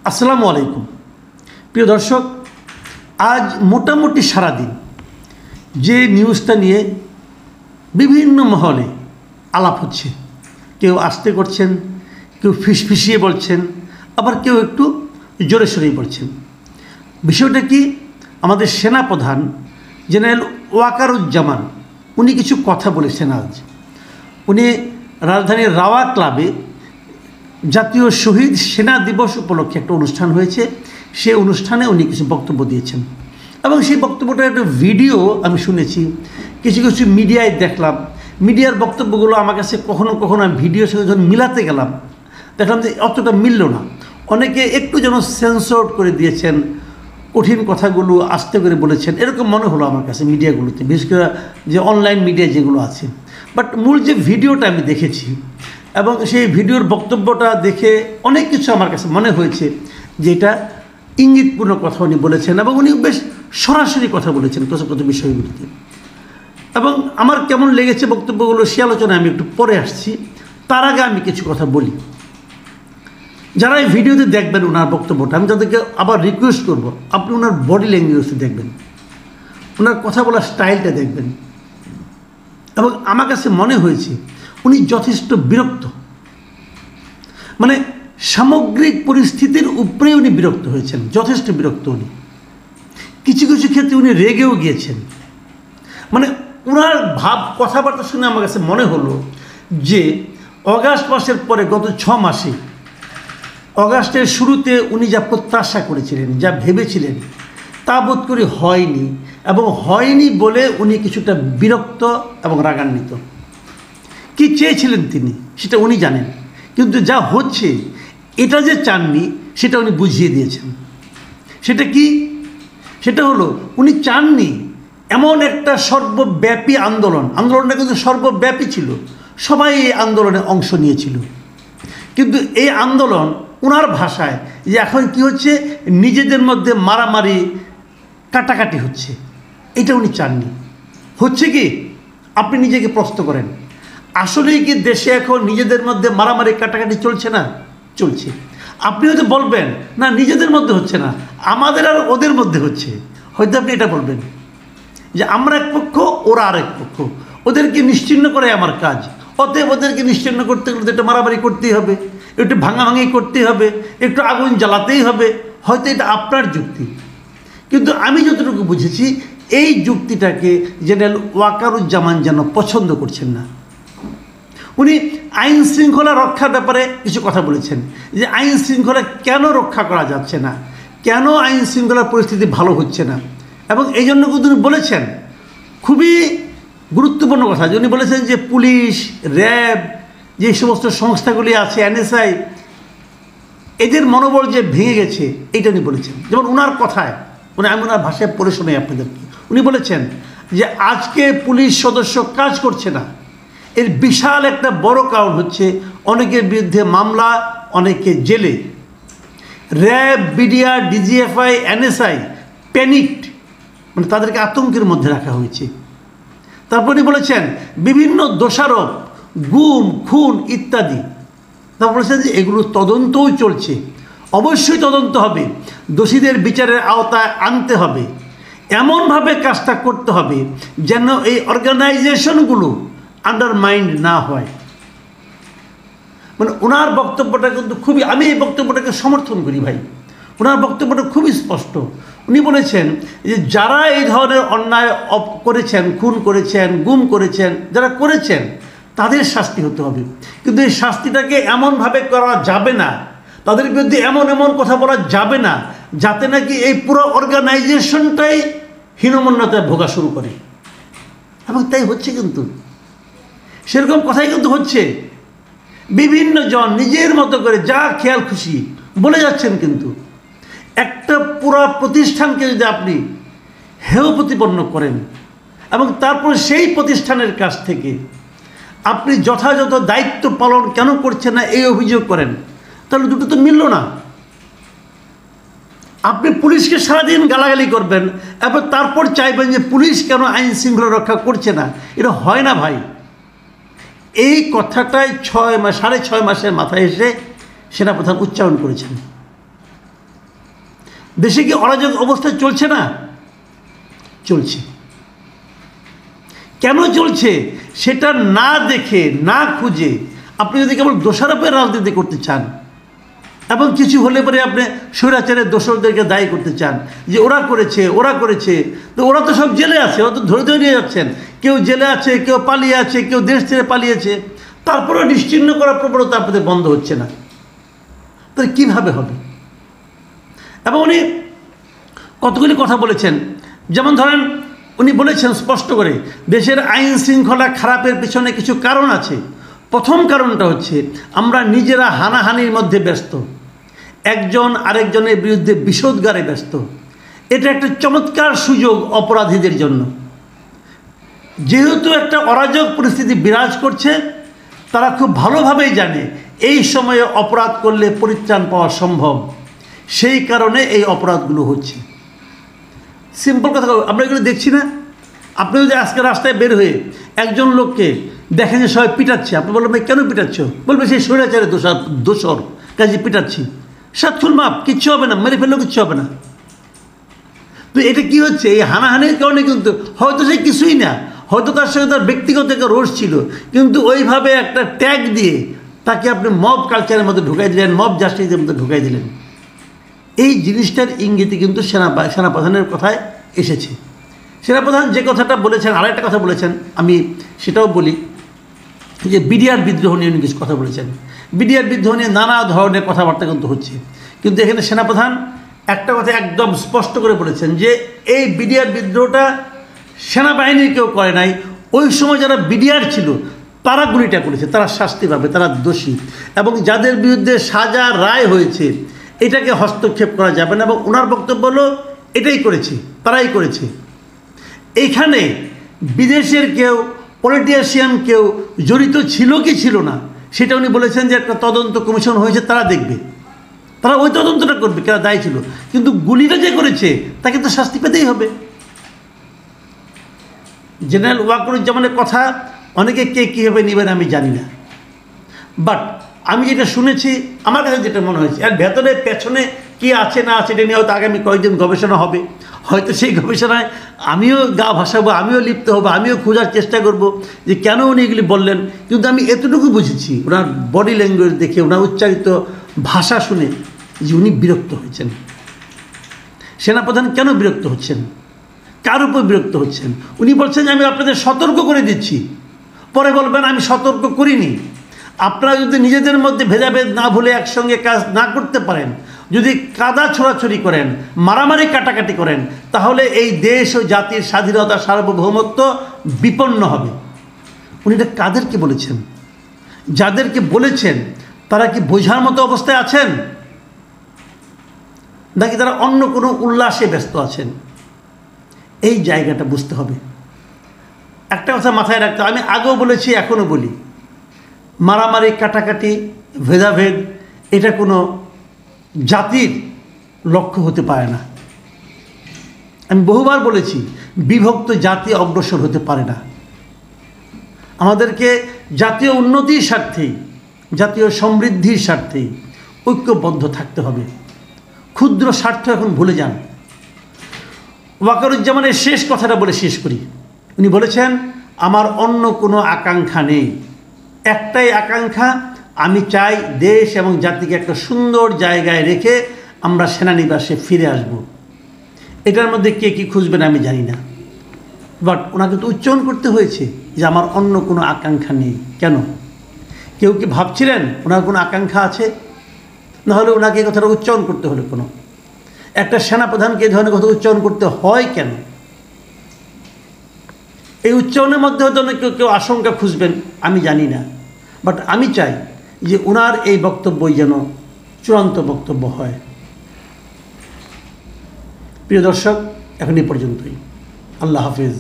আসসালামু আলাইকুম প্রিয় দর্শক, আজ মোটামুটি সারাদিন যে নিউজটা নিয়ে বিভিন্ন মহলে আলাপ হচ্ছে, কেউ আস্তে করছেন, কেউ ফিসফিসিয়ে বলছেন, আবার কেউ একটু জোরে সোরেই বলছেন। বিষয়টা কি, আমাদের সেনাপ্রধান জেনারেল ওয়াকারুজ্জামান উনি কিছু কথা বলেছেন। আজ উনি রাজধানীর রাওয়া ক্লাবে জাতীয় শহীদ সেনা দিবস উপলক্ষে একটা অনুষ্ঠান হয়েছে, সেই অনুষ্ঠানে উনি কিছু বক্তব্য দিয়েছেন এবং সেই বক্তব্যটার একটা ভিডিও আমি শুনেছি, কিছু কিছু মিডিয়ায় দেখলাম। মিডিয়ার বক্তব্যগুলো আমার কাছে কখনো কখনো আমি ভিডিওর সঙ্গে যখন মিলাতে গেলাম দেখলাম যে অতটা মিলল না। অনেকে একটু যেন সেন্সর করে দিয়েছেন, কঠিন কথাগুলো আস্তে করে বলেছেন, এরকম মনে হলো আমার কাছে মিডিয়াগুলোতে, বিশেষ করে যে অনলাইন মিডিয়া যেগুলো আছে। বাট মূল যে ভিডিওটা আমি দেখেছি এবং সেই ভিডিওর বক্তব্যটা দেখে অনেক কিছু আমার কাছে মনে হয়েছে যে এটা ইঙ্গিতপূর্ণ কথা উনি বলেছেন এবং উনি বেশ সরাসরি কথা বলেছেন কিছু কিছু বিষয়গুলিতে। এবং আমার কেমন লেগেছে বক্তব্যগুলো সে আলোচনায় আমি একটু পরে আসছি। তার আগে আমি কিছু কথা বলি। যারা এই ভিডিওতে দেখবেন ওনার বক্তব্যটা, আমি তাদেরকে আবার রিকোয়েস্ট করব, আপনি ওনার বডি ল্যাঙ্গুয়েজটা দেখবেন, ওনার কথা বলার স্টাইলটা দেখবেন। এবং আমার কাছে মনে হয়েছে উনি যথেষ্ট বিরক্ত, মানে সামগ্রিক পরিস্থিতির উপরে উনি বিরক্ত হয়েছেন, যথেষ্ট বিরক্ত। উনি কিছু কিছু ক্ষেত্রে উনি রেগেও গিয়েছেন। মানে ওনার ভাব কথাবার্তা শুনে আমার কাছে মনে হলো যে অগাস্ট মাসের পরে গত 6 মাসে, অগাস্টের শুরুতে উনি যা প্রত্যাশা করেছিলেন, যা ভেবেছিলেন, তা বোধ করি হয়নি, এবং হয়নি বলে উনি কিছুটা বিরক্ত এবং রাগান্বিত। কি চেয়েছিলেন তিনি সেটা উনি জানেন, কিন্তু যা হচ্ছে এটা যে চাননি সেটা উনি বুঝিয়ে দিয়েছেন। সেটা কি? সেটা হলো উনি চাননি এমন একটা সর্বব্যাপী আন্দোলনটা কিন্তু সর্বব্যাপী ছিল, সবাই এই আন্দোলনে অংশ নিয়েছিল। কিন্তু এই আন্দোলন ওনার ভাষায় যে এখন কি হচ্ছে, নিজেদের মধ্যে মারামারি কাটাকাটি হচ্ছে, এটা উনি চাননি। হচ্ছে কি, আপনি নিজেকে প্রশ্ন করেন, আসলেই কি দেশে এখন নিজেদের মধ্যে মারামারি কাটাকাটি চলছে না? চলছে। আপনি হয়তো বলবেন না নিজেদের মধ্যে হচ্ছে না, আমাদের আর ওদের মধ্যে হচ্ছে। হয়তো আপনি এটা বলবেন যে আমরা এক পক্ষ, ওরা আরেক পক্ষ, ওদেরকে নিশ্চিহ্ন করে আমার কাজ, অতএব ওদেরকে নিশ্চিহ্ন করতে গেলে একটু মারামারি করতেই হবে, একটু ভাঙাভাঙি করতেই হবে, একটু আগুন জ্বালাতেই হবে। হয়তো এটা আপনার যুক্তি, কিন্তু আমি যতটুকু বুঝেছি এই যুক্তিটাকে জেনারেল ওয়াকারুজ্জামান যেন পছন্দ করছেন না। উনি আইন শৃঙ্খলা রক্ষার ব্যাপারে কিছু কথা বলেছেন, যে আইন শৃঙ্খলা কেন রক্ষা করা যাচ্ছে না, কেন আইন শৃঙ্খলার পরিস্থিতি ভালো হচ্ছে না। এবং এই জন্য কিন্তু উনি বলেছেন খুবই গুরুত্বপূর্ণ কথা, যে উনি বলেছেন যে পুলিশ, র্যাব, যে সমস্ত সংস্থাগুলি আছে, এনএসআই, এদের মনোবল যে ভেঙে গেছে এইটা উনি বলেছেন। যেমন ওনার কথায়, আমি ওনার ভাষায় পড়ে শোনাই আপনাদেরকে। উনি বলেছেন যে আজকে পুলিশ সদস্য কাজ করছে না, এর বিশাল একটা বড় কারণ হচ্ছে অনেকের বিরুদ্ধে মামলা, অনেকে জেলে। RAB, BDR, DGFI, NSI panicked, মানে তাদেরকে আতঙ্কের মধ্যে রাখা হয়েছে। তারপর উনি বলেছেন বিভিন্ন দোষারোপ, গুম, খুন ইত্যাদি। তারপর বলেছেন যে এগুলো তদন্তও চলছে, অবশ্যই তদন্ত হবে, দোষীদের বিচারের আওতায় আনতে হবে, এমনভাবে কাজটা করতে হবে যেন এই অর্গানাইজেশনগুলো আন্ডারমাইন্ড না হয়। মানে ওনার বক্তব্যটা কিন্তু খুবই, আমি এই বক্তব্যটাকে সমর্থন করি ভাই। ওনার বক্তব্যটা খুবই স্পষ্ট। উনি বলেছেন যে যারা এই ধরনের অন্যায় করেছেন, খুন করেছেন, গুম করেছেন, যারা করেছেন তাদের শাস্তি হতে হবে, কিন্তু এই শাস্তিটাকে এমনভাবে করা যাবে না, তাদের বিরুদ্ধে এমন এমন কথা বলা যাবে না যাতে নাকি এই পুরো অর্গানাইজেশনটাই হীনমন্যতায় ভোগা শুরু করে। এবং তাই হচ্ছে, কিন্তু সেরকম কথাই কিন্তু হচ্ছে। বিভিন্ন জন নিজের মতো করে যা খেয়াল খুশি বলে যাচ্ছেন, কিন্তু একটা পুরো প্রতিষ্ঠানকে যদি আপনি হেয় প্রতিপন্ন করেন এবং তারপর সেই প্রতিষ্ঠানের কাছ থেকে আপনি যথাযথ দায়িত্ব পালন কেন করছেন না এই অভিযোগ করেন, তাহলে দুটো তো মিলল না। আপনি পুলিশকে সারাদিন গালাগালি করবেন এবং তারপর চাইবেন যে পুলিশ কেন আইন শৃঙ্খলা রক্ষা করছে না, এটা হয় না ভাই। এই কথাটাই 6 মাস, 6.5 মাসের মাথায় এসে সেনাপ্রধান উচ্চারণ করেছেন। দেশে কি অরাজক অবস্থা চলছে না? চলছে। কেন চলছে সেটা না দেখে, না খুঁজে আপনি যদি কেবল দোষারোপের রাজনীতি করতে চান এবং কিছু হলে পরে আপনি স্বৈরাচারের দোষরদেরকে দায়ী করতে চান যে ওরা করেছে, তো ওরা তো সব জেলে আছে, ওরা তো ধরে ধরে নিয়ে যাচ্ছেন। কেউ জেলে আছে, কেউ পালিয়ে আছে, কেউ দেশ ছেড়ে পালিয়েছে, তারপরেও নিশ্চিহ্ন করার প্রবণতা আপনাদের বন্ধ হচ্ছে না। তাহলে কীভাবে হবে? এবং উনি কতগুলি কথা বলেছেন, যেমন ধরেন উনি বলেছেন স্পষ্ট করে দেশের আইন শৃঙ্খলা খারাপের পিছনে কিছু কারণ আছে। প্রথম কারণটা হচ্ছে আমরা নিজেরা হানাহানির মধ্যে ব্যস্ত, একজন আরেকজনের বিরুদ্ধে বিষোদ্গারে ব্যস্ত। এটা একটা চমৎকার সুযোগ অপরাধীদের জন্য। যেহেতু একটা অরাজক পরিস্থিতি বিরাজ করছে, তারা খুব ভালোভাবেই জানে এই সময়ে অপরাধ করলে পরিত্রাণ পাওয়া সম্ভব, সেই কারণে এই অপরাধগুলো হচ্ছে। সিম্পল কথা, আমরা এগুলো দেখছি না? আপনি যদি আজকে রাস্তায় বের হয়ে একজন লোককে দেখেন যে সবাই পিটাচ্ছে, আপনি বলবেন ভাই কেন পিটাচ্ছ? বলবে সেই স্বৈরাচারের দোষর কাজে পিটাচ্ছি, সাতক্ষণ মাপ, কিচ্ছু হবে না, মেরে ফেললেও কিচ্ছু হবে না। তো এটা কি হচ্ছে? এই হানাহানির কারণে কিন্তু হয়তো সে কিছুই না, হয়তো তার সঙ্গে তার ব্যক্তিগত একটা রোষ ছিল, কিন্তু ওইভাবে একটা ট্যাগ দিয়ে তাকে আপনি মব কালচারের মধ্যে ঢুকাই দিলেন, মব জাস্টিসের মধ্যে ঢুকাই দিলেন। এই জিনিসটার ইঙ্গিতে কিন্তু সেনাপ্রধানের কথায় এসেছে। সেনাপ্রধান যে কথাটা বলেছেন, আরেকটা কথা বলেছেন, আমি সেটাও বলি যে বিডিআর বিদ্রোহ নিয়ে উনি কিছু কথা বলেছেন। বিডিআর বিদ্রোহ নিয়ে নানা ধরনের কথাবার্তা কিন্তু হচ্ছে, কিন্তু এখানে সেনাপ্রধান একটা কথা একদম স্পষ্ট করে বলেছেন যে এই বিডিআর বিদ্রোহটা সেনাবাহিনীর কেউ করে নাই, ওই সময় যারা বিডিআর ছিল তারা গুলিটা করেছে, তারা শাস্তি পাবে, তারা দোষী, এবং যাদের বিরুদ্ধে সাজা রায় হয়েছে এটাকে হস্তক্ষেপ করা যাবে না। এবং ওনার বক্তব্য হলো এটাই করেছে, তারাই করেছে। এইখানে বিদেশের কেউ, পলিটিশিয়ান কেউ জড়িত ছিল কি ছিল না সেটা উনি বলেছেন যে একটা তদন্ত কমিশন হয়েছে, তারা দেখবে, তারা ওই তদন্তটা করবে কেন দায়ী ছিল, কিন্তু গুলিটা যে করেছে তাকে তো শাস্তি পেতেই হবে। জেনারেল ওয়াকারুজ্জামানের কথা অনেকে কে কীভাবে নেবেন আমি জানি না, বাট আমি যেটা শুনেছি, আমার কাছে যেটা মনে হয়েছে, আর ভেতরে পেছনে কি আছে না আছে এটা নিয়ে হয়তো আগামী কয়েকদিন গবেষণা হবে। হয়তো সেই গবেষণায় আমিও গা ভাসাবো, আমিও লিপ্ত হবো, আমিও খোঁজার চেষ্টা করব যে কেন উনি এগুলি বললেন। কিন্তু আমি এতটুকু বুঝেছি ওনার বডি ল্যাঙ্গুয়েজ দেখে, ওনার উচ্চারিত ভাষা শুনে, যে উনি বিরক্ত হয়েছেন। সেনাপ্রধান কেন বিরক্ত হচ্ছেন? কার উপর বিরক্ত হচ্ছেন? উনি বলছেন যে আমি আপনাদের সতর্ক করে দিচ্ছি, পরে বলবেন আমি সতর্ক করিনি। আপনারা যদি নিজেদের মধ্যে ভেদাভেদ না ভুলে একসঙ্গে কাজ না করতে পারেন, যদি কাদা ছোড়াছড়ি করেন, মারামারি কাটাকাটি করেন, তাহলে এই দেশ ও জাতির স্বাধীনতা, সার্বভৌমত্ব বিপন্ন হবে। উনি এটা কাদেরকে বলেছেন? যাদেরকে বলেছেন তারা কি বোঝার মতো অবস্থায় আছেন, নাকি তারা অন্য কোনো উল্লাসে ব্যস্ত আছেন? এই জায়গাটা বুঝতে হবে। একটা কথা মাথায় রাখতে, আমি আগেও বলেছি, এখনও বলি, মারামারি কাটাকাটি ভেদাভেদ এটা কোনো জাতির লক্ষ্য হতে পারে না। আমি বহুবার বলেছি, বিভক্ত জাতি অগ্রসর হতে পারে না। আমাদেরকে জাতীয় উন্নতির স্বার্থেই, জাতীয় সমৃদ্ধির স্বার্থেই ঐক্যবদ্ধ থাকতে হবে। ক্ষুদ্র স্বার্থ এখন ভুলে যান। ওয়াকারুজ্জামানের শেষ কথাটা বলে শেষ করি। উনি বলেছেন আমার অন্য কোনো আকাঙ্ক্ষা নেই, একটাই আকাঙ্ক্ষা, আমি চাই দেশ এবং জাতিকে একটা সুন্দর জায়গায় রেখে আমরা সেনানিবাসে ফিরে আসব। এটার মধ্যে কে কী খুঁজবেন আমি জানি না, বাট ওনাকে তো উচ্চারণ করতে হয়েছে যে আমার অন্য কোনো আকাঙ্ক্ষা নেই। কেন? কেউ কি ভাবছিলেন ওনার কোনো আকাঙ্ক্ষা আছে? নাহলে ওনাকে এই কথাটা উচ্চারণ করতে হলে কোনো একটা সেনাপ্রধানকে এই ধরনের কথা উচ্চারণ করতে হয় কেন? এই উচ্চারণের মধ্যে হয়তো কেউ আশঙ্কা খুঁজবেন আমি জানি না, বাট আমি চাই যে ওনার এই বক্তব্যই যেন চূড়ান্ত বক্তব্য হয়। প্রিয় দর্শক, এখন এই পর্যন্তই। আল্লাহ হাফিজ।